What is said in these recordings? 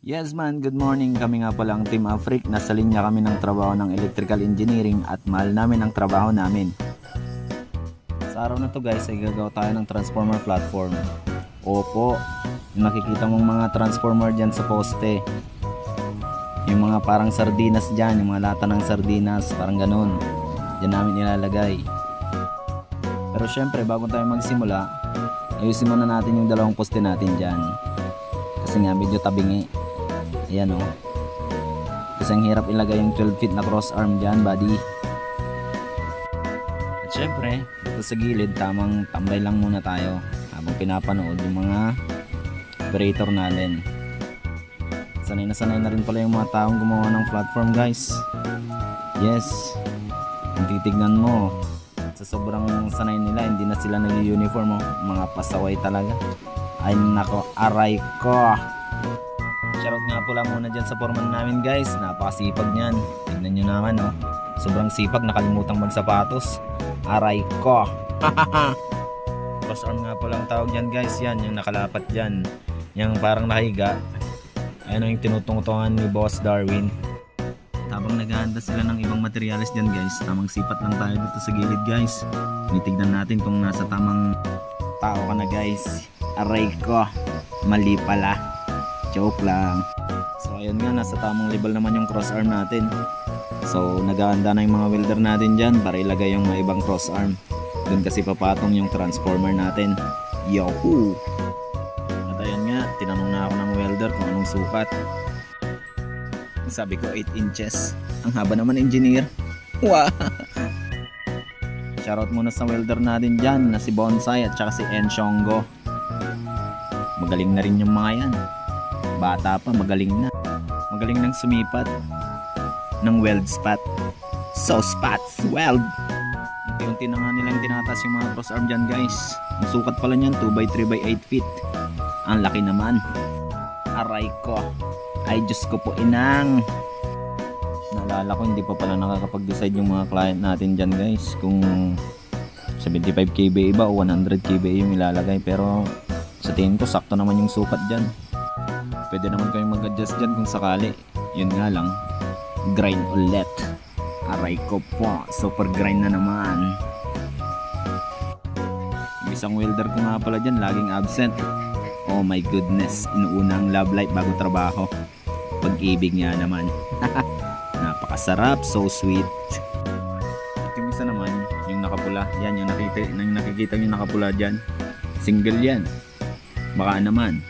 Yes man, good morning. Kami nga pala ang Team Afric. Nasa linya kami ng trabaho ng electrical engineering at mahal namin ang trabaho namin. Sa araw na to guys ay gagawa tayo ng transformer platform. Opo, yung nakikita mong mga transformer dyan sa poste. Yung mga parang sardinas dyan, yung mga lata ng sardinas, parang ganun. Dyan namin ilalagay. Pero syempre bago tayo magsimula, ayusin muna natin yung dalawang poste natin dyan. Kasi nga medyo tabingi. Ayan o. Kasi ang hirap ilagay yung 12 feet na cross arm dyan, buddy. At syempre, ito sa gilid, tamang tambay lang muna tayo habang pinapanood yung mga operator natin. Sanay na rin pala yung mga taong gumawa ng platform guys. Yes, kung titignan mo, sa sobrang sanay nila, hindi na sila nag-uniform, mga pasaway talaga. Ay nako, aray ko. Shoutout nga pala muna dyan sa foreman namin guys. Napakasipag nyan. Tignan nyo naman oh. Sobrang sipag, nakalimutang magsapatos. Aray ko. Cross arm nga pala ang tawag dyan guys. Yan, yung nakalapat dyan. Yung parang nahiga. Ayan yung tinutungtungan ni Boss Darwin. Habang naghahanda sila ng ibang materials dyan guys, tamang sipat lang tayo dito sa gilid guys. Tinitignan natin kung nasa tamang tao ka na guys. Aray ko. Mali pala. Joke lang. So ayun nga, nasa tamang level naman yung cross arm natin. So naghahanda na yung mga welder natin dyan para ilagay yung mga ibang cross arm. Doon kasi papatong yung transformer natin. Yahoo! At ayun nga, tinanong na ako ng welder kung anong sukat. Sabi ko 8 inches. Ang haba naman engineer. Wow! Shoutout muna sa welder natin dyan na si Bonsai at saka si Enshongo. Magaling na rin yung mga yan. Bata pa, magaling na. Magaling nang sumipat ng weld spot. So spots, weld. Unti-unti na nga nilang tinatas yung mga cross arm dyan guys. Ang sukat pala nyan 2x3x8 feet. Ang laki naman. Aray ko. Ay Diyos ko po inang. Naalala ko hindi pa pala nakakapag-decide yung mga client natin dyan guys kung 75 kVA ba o 100 kVA yung ilalagay. Pero sa tingin ko sakto naman yung sukat dyan. Pwede naman kayong mag-adjust dyan kung sakali. Yun nga lang, grind ulit. Aray ko po, super grind na naman. Yung isang welder ko nga pala dyan laging absent. Oh my goodness, inuuna ang love life bago trabaho. Pag-ibig nga naman. Napakasarap, so sweet. At yung isa naman, yung nakapula, yan yung nakikita yung nakapula dyan. Single yan. Baka naman,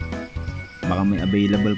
baka may available